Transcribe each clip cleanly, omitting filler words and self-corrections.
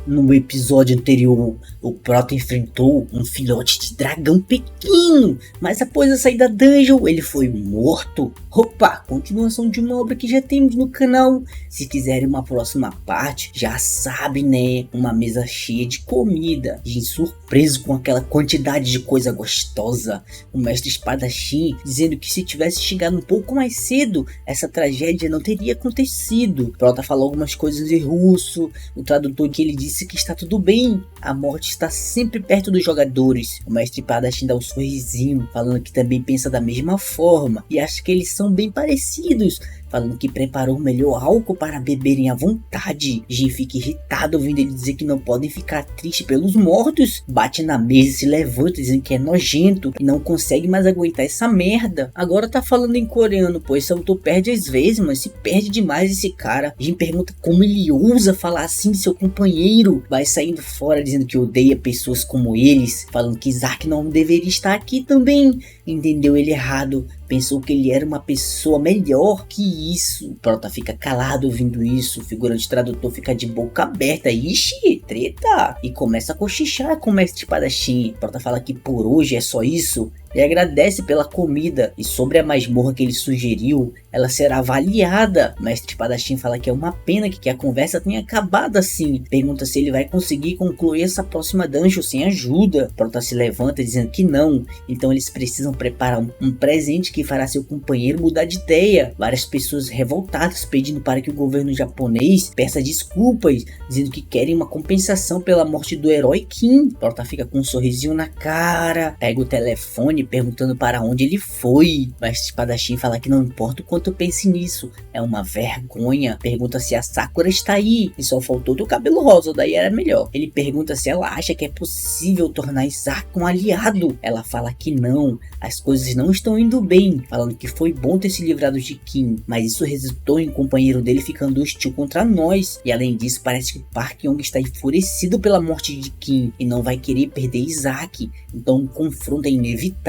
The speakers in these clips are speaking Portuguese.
No episódio anterior, o Prota enfrentou um filhote de dragão pequeno, mas após a sair da dungeon, ele foi morto. Opa, continuação de uma obra que já temos no canal. Se quiserem uma próxima parte, já sabe, né? Uma mesa cheia de comida. Jin surpreso com aquela quantidade de coisa gostosa. O mestre espadachim dizendo que se tivesse chegado um pouco mais cedo, essa tragédia não teria acontecido. Prota falou algumas coisas em russo. O tradutor que ele disse que está tudo bem. A morte está sempre perto dos jogadores. O mestre espadachim dá um sorrisinho, falando que também pensa da mesma forma. E acha que eles são bem parecidos, falando que preparou o melhor álcool para beberem à vontade. Jin fica irritado ouvindo ele dizer que não podem ficar tristes pelos mortos. Bate na mesa e se levanta dizendo que é nojento e não consegue mais aguentar essa merda. Agora tá falando em coreano, pois esse autor perde às vezes, mas se perde demais esse cara. Jin pergunta como ele ousa falar assim de seu companheiro. Vai saindo fora dizendo que odeia pessoas como eles, falando que Isaac não deveria estar aqui também. Entendeu ele errado, pensou que ele era uma pessoa melhor que isso. Prota fica calado ouvindo isso, o figurante tradutor fica de boca aberta, ixi, treta, e começa a cochichar com o mestre espadachim. Prota fala que por hoje é só isso, e agradece pela comida, e sobre a masmorra que ele sugeriu, ela será avaliada. O mestre espadachim fala que é uma pena que a conversa tenha acabado assim, pergunta se ele vai conseguir concluir essa próxima dungeon sem ajuda. Prota se levanta dizendo que não, então eles precisam preparar um presente que fará seu companheiro mudar de ideia. Várias pessoas revoltadas pedindo para que o governo japonês peça desculpas, dizendo que querem uma compensação pela morte do herói Kim. Prota fica com um sorrisinho na cara, pega o telefone perguntando para onde ele foi, mas o espadachim fala que não importa o quanto pense nisso, é uma vergonha. Pergunta se a Sakura está aí, e só faltou do cabelo rosa, daí era melhor. Ele pergunta se ela acha que é possível tornar Isaac um aliado. Ela fala que não, as coisas não estão indo bem, falando que foi bom ter se livrado de Kim, mas isso resultou em o companheiro dele ficando hostil contra nós, e além disso parece que Park Young está enfurecido pela morte de Kim e não vai querer perder Isaac, então o confronto é inevitável.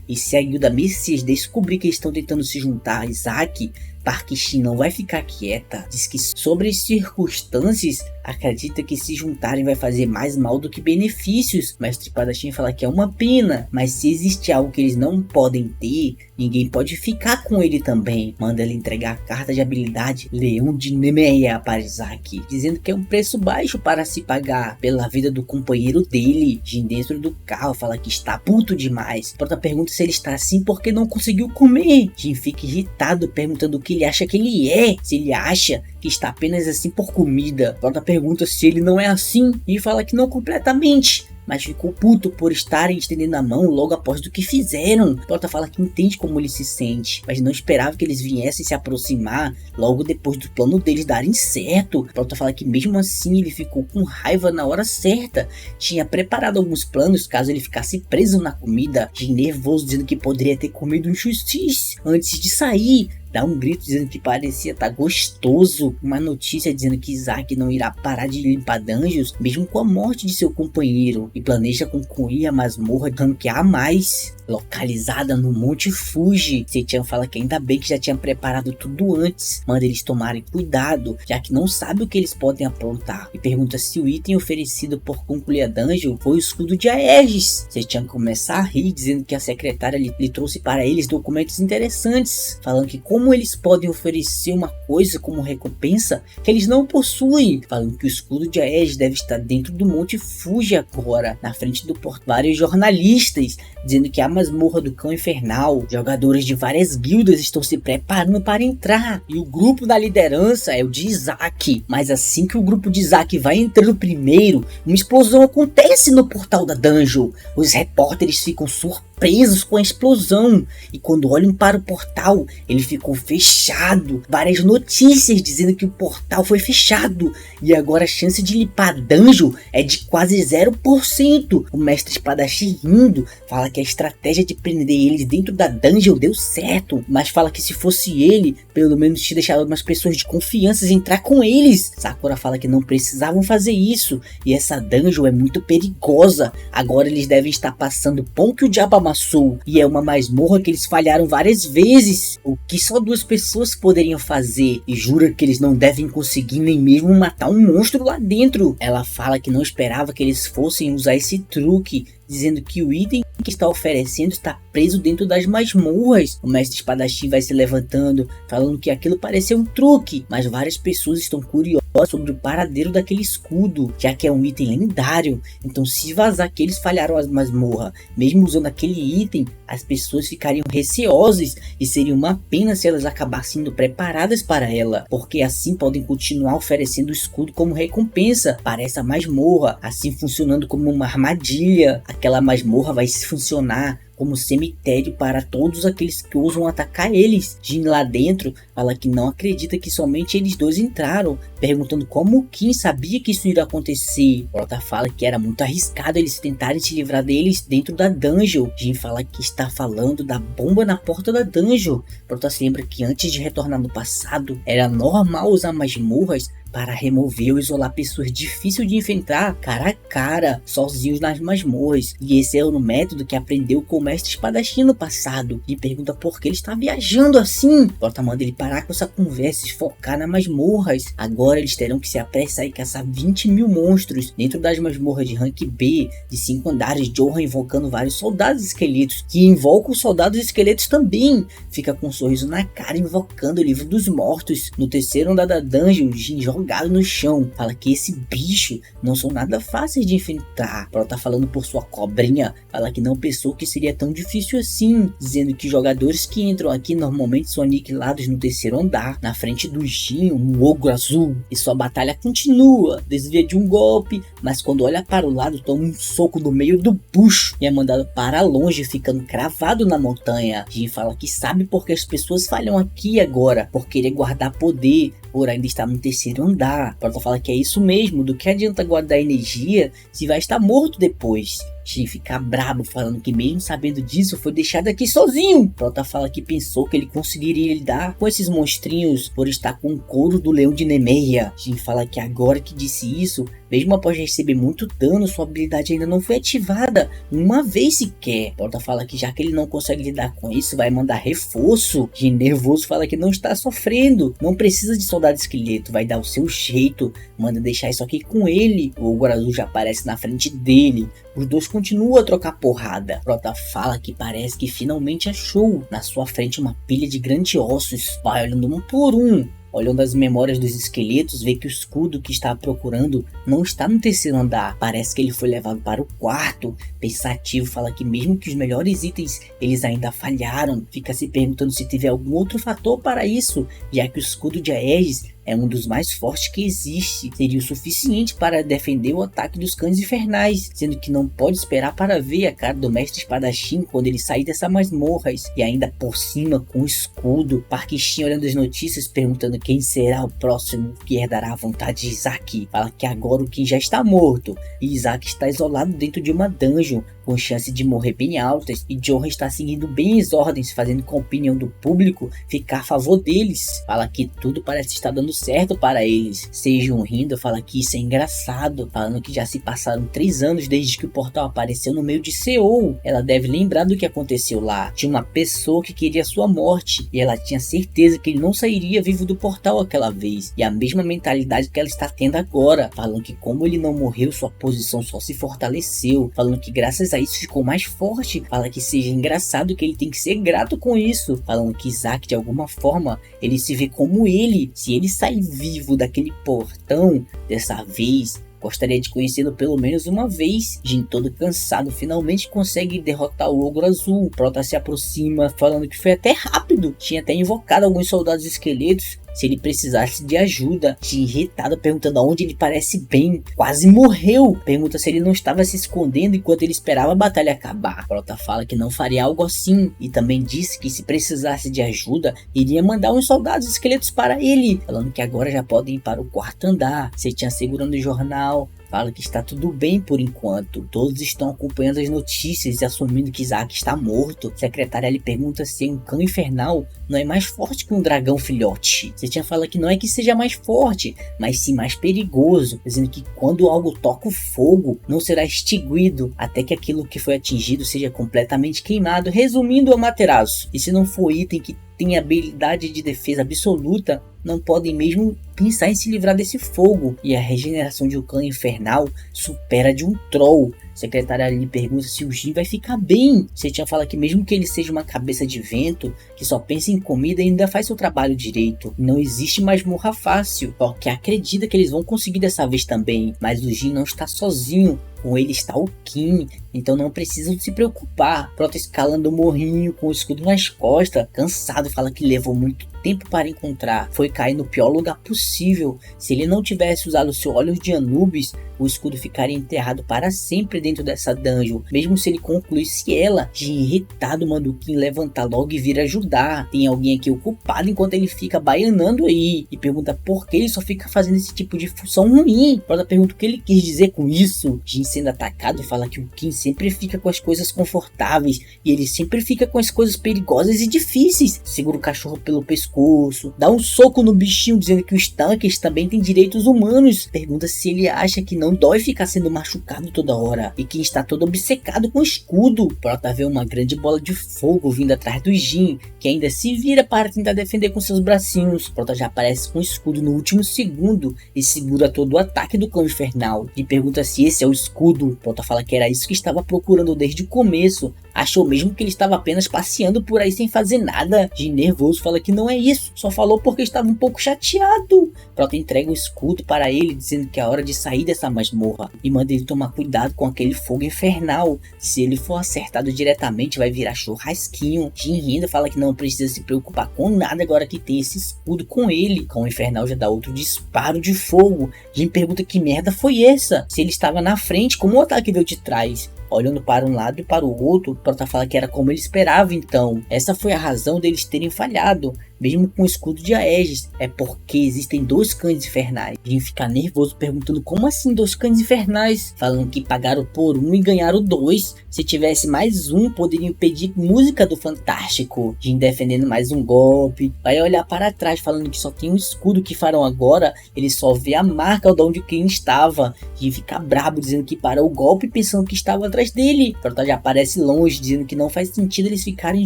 E se a guilda Messias descobrir que estão tentando se juntar a Isaac, Park Shin não vai ficar quieta. Diz que sobre as circunstâncias acredita que se juntarem vai fazer mais mal do que benefícios. Mestre espadachim fala que é uma pena, mas se existe algo que eles não podem ter, ninguém pode ficar com ele também. Manda ele entregar a carta de habilidade Leão de Nemeia para Isaac, dizendo que é um preço baixo para se pagar pela vida do companheiro dele. Jin dentro do carro fala que está puto demais. Prota pergunta se ele está assim porque não conseguiu comer. Jin fica irritado perguntando o que ele acha que ele é, se ele acha que está apenas assim por comida. Prota pergunta se ele não é assim e fala que não completamente, mas ficou puto por estarem estendendo a mão logo após do que fizeram. Prota fala que entende como ele se sente, mas não esperava que eles viessem se aproximar logo depois do plano deles darem certo. Prota fala que mesmo assim ele ficou com raiva na hora certa, tinha preparado alguns planos caso ele ficasse preso na comida. Jin nervoso dizendo que poderia ter comido um chuchis antes de sair. Dá um grito dizendo que parecia estar gostoso. Uma notícia dizendo que Isaac não irá parar de limpar dungeons mesmo com a morte de seu companheiro, e planeja concluir a masmorra de ranquear mais, localizada no Monte Fuji. Seichan fala que ainda bem que já tinha preparado tudo antes, manda eles tomarem cuidado, já que não sabe o que eles podem aprontar, e pergunta se o item oferecido por concluir a dungeon foi o escudo de Aegis. Seichan começa a rir, dizendo que a secretária lhe trouxe para eles documentos interessantes, falando que como eles podem oferecer uma coisa como recompensa que eles não possuem, falando que o escudo de Aegis deve estar dentro do Monte Fuji agora, na frente do porto. Vários jornalistas dizendo que a masmorra do Cão Infernal, jogadores de várias guildas estão se preparando para entrar, e o grupo da liderança é o de Isaac, mas assim que o grupo de Isaac vai entrando primeiro, uma explosão acontece no portal da dungeon. Os repórteres ficam surpresos com a explosão, e quando olham para o portal, ele ficou fechado. Várias notícias dizendo que o portal foi fechado, e agora a chance de limpar a dungeon é de quase 0%. O mestre espadachim rindo, fala que a estratégia de prender eles dentro da dungeon deu certo, mas fala que se fosse ele, pelo menos tinha deixado umas pessoas de confiança entrar com eles. Sakura fala que não precisavam fazer isso, e essa dungeon é muito perigosa. Agora eles devem estar passando pão que o diabo enorme, Soul, e é uma masmorra que eles falharam várias vezes, o que só 2 pessoas poderiam fazer, e jura que eles não devem conseguir nem mesmo matar um monstro lá dentro. Ela fala que não esperava que eles fossem usar esse truque, dizendo que o item que está oferecendo está preso dentro das masmorras. O mestre espadachim vai se levantando, falando que aquilo parecia um truque, mas várias pessoas estão curiosas sobre o paradeiro daquele escudo, já que é um item lendário. Então, se vazar que eles falharam a masmorra, mesmo usando aquele item, as pessoas ficariam receosas e seria uma pena se elas acabassem sendo preparadas para ela, porque assim podem continuar oferecendo o escudo como recompensa para essa masmorra, assim funcionando como uma armadilha. Aquela masmorra vai funcionar como cemitério para todos aqueles que ousam atacar eles. Jin lá dentro fala que não acredita que somente eles 2 entraram, perguntando como o Kim sabia que isso iria acontecer. Prota fala que era muito arriscado eles tentarem se livrar deles dentro da dungeon. Jin fala que está falando da bomba na porta da dungeon. Prota se lembra que antes de retornar no passado, era normal usar masmorras para remover ou isolar pessoas difíceis de enfrentar cara a cara, sozinhos nas masmorras. E esse é o método que aprendeu com o mestre espadachim no passado. E pergunta por que ele está viajando assim. Prota manda ele parar com essa conversa e focar nas masmorras. Agora eles terão que se apressar e caçar 20.000 monstros dentro das masmorras de rank B, de 5 andares. Johan invocando vários soldados esqueletos, que invocam os soldados esqueletos também. Fica com um sorriso na cara invocando o livro dos mortos. No 3º andar da dungeon, Jin jogado no chão, fala que esse bicho não são nada fáceis de enfrentar. Prota tá falando por sua cobrinha, fala que não pensou que seria tão difícil assim, dizendo que jogadores que entram aqui normalmente são aniquilados no 3º andar, na frente do Jin, um ogro azul, e sua batalha continua, desvia de um golpe, mas quando olha para o lado toma um soco no meio do bucho e é mandado para longe, ficando cravado na montanha. Jin fala que sabe porque as pessoas falham aqui agora, por querer guardar poder, por ainda estar no 3º andar. Prota fala que é isso mesmo, do que adianta guardar energia se vai estar morto depois. Jin fica brabo, falando que mesmo sabendo disso, foi deixado aqui sozinho. Prota fala que pensou que ele conseguiria lidar com esses monstrinhos por estar com o couro do leão de Nemeia. Jin fala que agora que disse isso, mesmo após receber muito dano, sua habilidade ainda não foi ativada uma vez sequer. Prota fala que já que ele não consegue lidar com isso, vai mandar reforço. Jin nervoso fala que não está sofrendo, não precisa de soldado esqueleto, vai dar o seu jeito, manda deixar isso aqui com ele. O ogro azul já aparece na frente dele. Os 2 continuam a trocar porrada. Prota fala que parece que finalmente achou na sua frente uma pilha de grandes ossos. Vai olhando um por um. Olhando as memórias dos esqueletos, vê que o escudo que está procurando não está no 3º andar. Parece que ele foi levado para o 4º. Pensativo, fala que mesmo que os melhores itens eles ainda falharam. Fica se perguntando se teve algum outro fator para isso, já que o escudo de Aegis é um dos mais fortes que existe. Seria o suficiente para defender o ataque dos cães infernais, sendo que não pode esperar para ver a cara do mestre espadachim quando ele sair dessas masmorras. E ainda por cima com o escudo. Parquichinha olhando as notícias, perguntando quem será o próximo que herdará a vontade de Isaac. Fala que agora o Kim já está morto e Isaac está isolado dentro de uma dungeon, com chance de morrer bem altas, e Johan está seguindo bem as ordens, fazendo com a opinião do público ficar a favor deles. Fala que tudo parece estar dando certo para eles. Sejam rindo, fala que isso é engraçado, falando que já se passaram 3 anos desde que o portal apareceu no meio de Seul. Ela deve lembrar do que aconteceu lá. Tinha uma pessoa que queria sua morte, e ela tinha certeza que ele não sairia vivo do portal aquela vez, e a mesma mentalidade que ela está tendo agora, falando que como ele não morreu, sua posição só se fortaleceu, falando que graças a isso ficou mais forte. Fala que seja engraçado, que ele tem que ser grato com isso, falando que Isaac de alguma forma ele se vê como ele. Se ele sair vivo daquele portão dessa vez, gostaria de conhecê-lo pelo menos uma vez. Jin, todo cansado, finalmente consegue derrotar o ogro azul. Prota se aproxima, falando que foi até rápido. Tinha até invocado alguns soldados esqueletos se ele precisasse de ajuda. Jin, irritado, perguntando aonde ele parece bem. Quase morreu. Pergunta se ele não estava se escondendo enquanto ele esperava a batalha acabar. Prota fala que não faria algo assim, e também disse que se precisasse de ajuda, iria mandar uns soldados esqueletos para ele, falando que agora já podem ir para o 4º andar. Seitian segurando o jornal, fala que está tudo bem por enquanto. Todos estão acompanhando as notícias e assumindo que Isaac está morto. A secretária lhe pergunta se um cão infernal não é mais forte que um dragão filhote. Setinha fala que não é que seja mais forte, mas sim mais perigoso, dizendo que quando algo toca o fogo, não será extinguido até que aquilo que foi atingido seja completamente queimado. Resumindo, Amaterasu, e se não for item que tem habilidade de defesa absoluta, não podem mesmo pensar em se livrar desse fogo. E a regeneração de um clã infernal supera de um troll. A secretária lhe pergunta se o Jin vai ficar bem. Setinha fala que mesmo que ele seja uma cabeça de vento, que só pensa em comida, ainda faz seu trabalho direito. Não existe masmorra fácil, só que acredita que eles vão conseguir dessa vez também. Mas o Jin não está sozinho. Com ele está o Kim, então não precisam se preocupar. Prota escalando o morrinho com o escudo nas costas, cansado, fala que levou muito tempo para encontrar, foi cair no pior lugar possível. Se ele não tivesse usado seu olhos de Anubis, o escudo ficaria enterrado para sempre dentro dessa dungeon. Mesmo se ele concluísse ela, Jin irritado manda o Kim levantar logo e vir ajudar. Tem alguém aqui ocupado enquanto ele fica baianando aí, e pergunta por que ele só fica fazendo esse tipo de função ruim. Prota pergunta o que ele quis dizer com isso. Jin sendo atacado fala que o Kim sempre fica com as coisas confortáveis e ele sempre fica com as coisas perigosas e difíceis. Segura o cachorro pelo pescoço, dá um soco no bichinho dizendo que os tanques também têm direitos humanos. Pergunta se ele acha que não dói ficar sendo machucado toda hora e que está todo obcecado com o escudo. Prota vê uma grande bola de fogo vindo atrás do Jin, que ainda se vira para tentar defender com seus bracinhos. Prota já aparece com o escudo no último segundo e segura todo o ataque do cão infernal. E pergunta se esse é o escudo. Prota fala que era isso que estava procurando desde o começo. Achou mesmo que ele estava apenas passeando por aí sem fazer nada. Jin nervoso fala que não é isso, só falou porque estava um pouco chateado. Prota entrega o escudo para ele, dizendo que é hora de sair dessa masmorra e manda ele tomar cuidado com aquele fogo infernal. Se ele for acertado diretamente, vai virar churrasquinho. Jin rindo fala que não precisa se preocupar com nada agora que tem esse escudo com ele. Com o infernal já dá outro disparo de fogo. Jin pergunta que merda foi essa, se ele estava na frente, como o ataque veio de trás. Olhando para um lado e para o outro, Prota fala que era como ele esperava. Então essa foi a razão deles terem falhado, mesmo com o escudo de Aegis, é porque existem dois cães infernais. Jin fica nervoso perguntando como assim dois cães infernais, falando que pagaram por um e ganharam dois. Se tivesse mais um, poderiam pedir música do Fantástico. Jin defendendo mais um golpe, vai olhar para trás falando que só tem um escudo que farão agora, ele só vê a marca de onde quem estava. Jin fica brabo dizendo que parou o golpe pensando que estava atrás dele. Prota já aparece longe dizendo que não faz sentido eles ficarem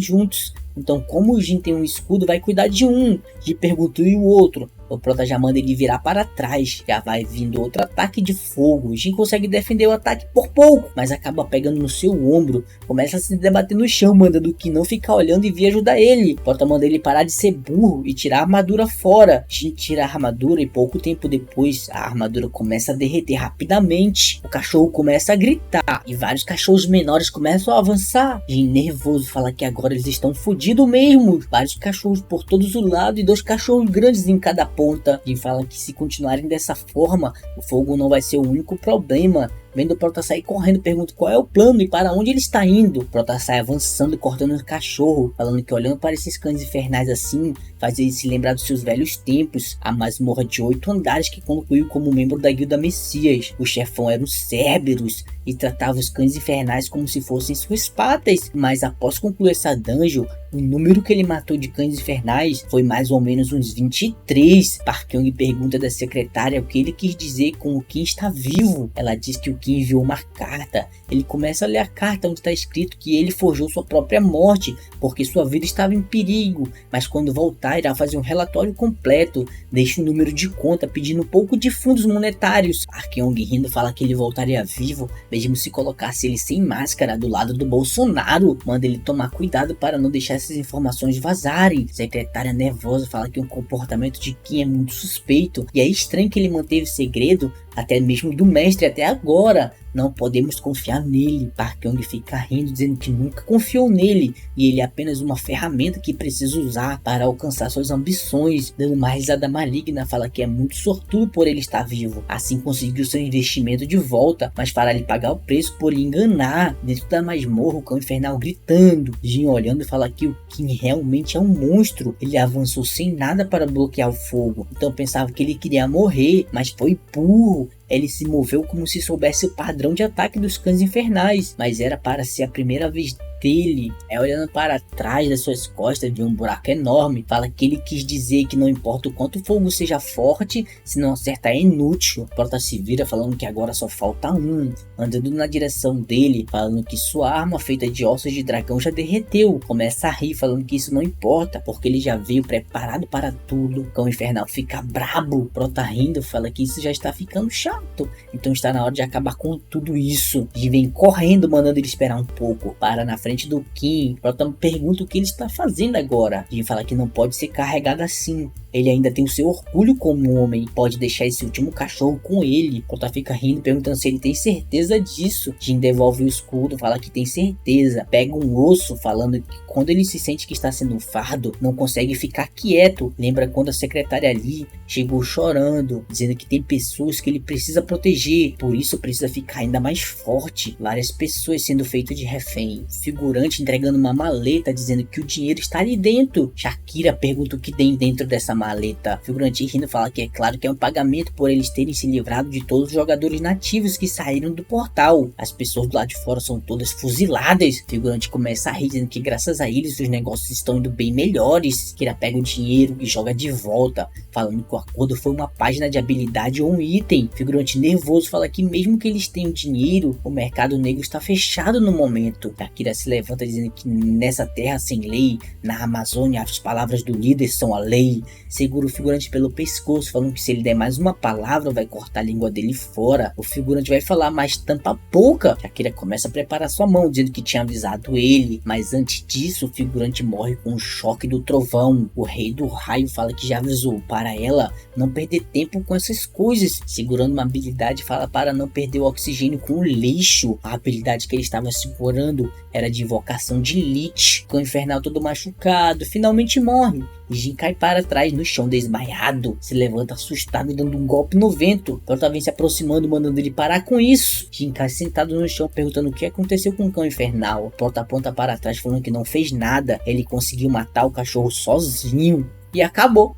juntos. Então, como o Jin tem um escudo, vai cuidar de um. Jin pergunta e o outro. O Prota já manda ele virar para trás. Já vai vindo outro ataque de fogo. O Jin consegue defender o ataque por pouco, mas acaba pegando no seu ombro. Começa a se debater no chão, mandando o Kim não ficar olhando e vir ajudar ele. O Prota manda ele parar de ser burro e tirar a armadura fora. Jin tira a armadura e pouco tempo depois a armadura começa a derreter rapidamente. O cachorro começa a gritar e vários cachorros menores começam a avançar. Jin nervoso fala que agora eles estão fodidos mesmo. Vários cachorros por todos os lados e dois cachorros grandes em cada ponta. Jin fala que se continuarem dessa forma, o fogo não vai ser o único problema. Vendo o Prota sair correndo, pergunta qual é o plano e para onde ele está indo. O Prota sai avançando e cortando o cachorro, falando que olhando para esses cães infernais assim, faz ele se lembrar dos seus velhos tempos. A masmorra de 8 andares que concluiu como membro da Guilda Messias. O chefão era o Cerberus e tratava os cães infernais como se fossem suas patas. Mas após concluir essa dungeon, o número que ele matou de cães infernais foi mais ou menos uns 23. Park Kyung pergunta da secretária o que ele quis dizer com o Kim está vivo. Ela diz que o Kim enviou uma carta. Ele começa a ler a carta onde está escrito que ele forjou sua própria morte porque sua vida estava em perigo, mas quando voltar irá fazer um relatório completo. Deixa o número de conta pedindo um pouco de fundos monetários. Park Kyung rindo fala que ele voltaria vivo mesmo se colocasse ele sem máscara do lado do Bolsonaro. Manda ele tomar cuidado para não deixar essas informações vazarem. Secretária nervosa fala que o comportamento de Kim é muito suspeito e é estranho que ele manteve segredo até mesmo do mestre até agora. Não podemos confiar nele. Park Kyung fica rindo dizendo que nunca confiou nele e ele é apenas uma ferramenta que precisa usar para alcançar suas ambições. Dando uma risada maligna, fala que é muito sortudo por ele estar vivo, assim conseguiu seu investimento de volta, mas fará ele pagar o preço por lhe enganar. Dentro da masmorra, o cão infernal gritando. Jin olhando fala que o Kim realmente é um monstro. Ele avançou sem nada para bloquear o fogo, então pensava que ele queria morrer, mas foi burro. tempo, ele se moveu como se soubesse o padrão de ataque dos cães infernais, mas era para ser a primeira vez dele. Olhando para trás das suas costas, de um buraco enorme. Fala que ele quis dizer que não importa o quanto o fogo seja forte, se não acertar é inútil. Prota se vira falando que agora só falta um, andando na direção dele, falando que sua arma feita de ossos de dragão já derreteu. Começa a rir, falando que isso não importa, porque ele já veio preparado para tudo. O cão infernal fica brabo. Prota rindo, fala que isso já está ficando chato, então está na hora de acabar com tudo isso. E vem correndo, mandando ele esperar um pouco. Para na frente do Kim. Prota pergunta o que ele está fazendo agora. Jin fala que não pode ser carregado assim. Ele ainda tem o seu orgulho como homem. Pode deixar esse último cachorro com ele. Prota fica rindo, perguntando se ele tem certeza disso. Jin devolve o escudo, fala que tem certeza. Pega um osso, falando que quando ele se sente que está sendo um fardo, não consegue ficar quieto. Lembra quando a secretária ali chegou chorando, dizendo que tem pessoas que ele precisa proteger, por isso precisa ficar ainda mais forte. Várias pessoas sendo feitas de refém. Figurante entregando uma maleta, dizendo que o dinheiro está ali dentro. Shakira pergunta o que tem dentro dessa maleta. Figurante rindo fala que é claro que é um pagamento por eles terem se livrado de todos os jogadores nativos que saíram do portal. As pessoas do lado de fora são todas fuziladas. Figurante começa a rir, dizendo que graças a eles os negócios estão indo bem melhores. Kira pega o dinheiro e joga de volta, falando que o acordo foi uma página de habilidade ou um item. Figurante nervoso fala que mesmo que eles tenham dinheiro, o mercado negro está fechado no momento. Akira se levanta dizendo que nessa terra sem lei, na Amazônia, as palavras do líder são a lei. Segura o figurante pelo pescoço, falando que se ele der mais uma palavra, vai cortar a língua dele fora. O figurante vai falar, mas tampa a boca. Akira começa a preparar sua mão, dizendo que tinha avisado ele, mas antes disso, o figurante morre com o choque do trovão. O rei do raio fala que já avisou para ela não perder tempo com essas coisas. Segurando uma habilidade, fala para não perder o oxigênio com o lixo. A habilidade que ele estava segurando era de invocação de Lich. Com o infernal todo machucado, finalmente morre. E Jin cai para trás no chão desmaiado. Se levanta assustado, dando um golpe no vento. Prota vem se aproximando, mandando ele parar com isso. Jin cai sentado no chão, perguntando o que aconteceu com o cão infernal. Prota aponta para trás, falando que não fez nada. Ele conseguiu matar o cachorro sozinho. E acabou.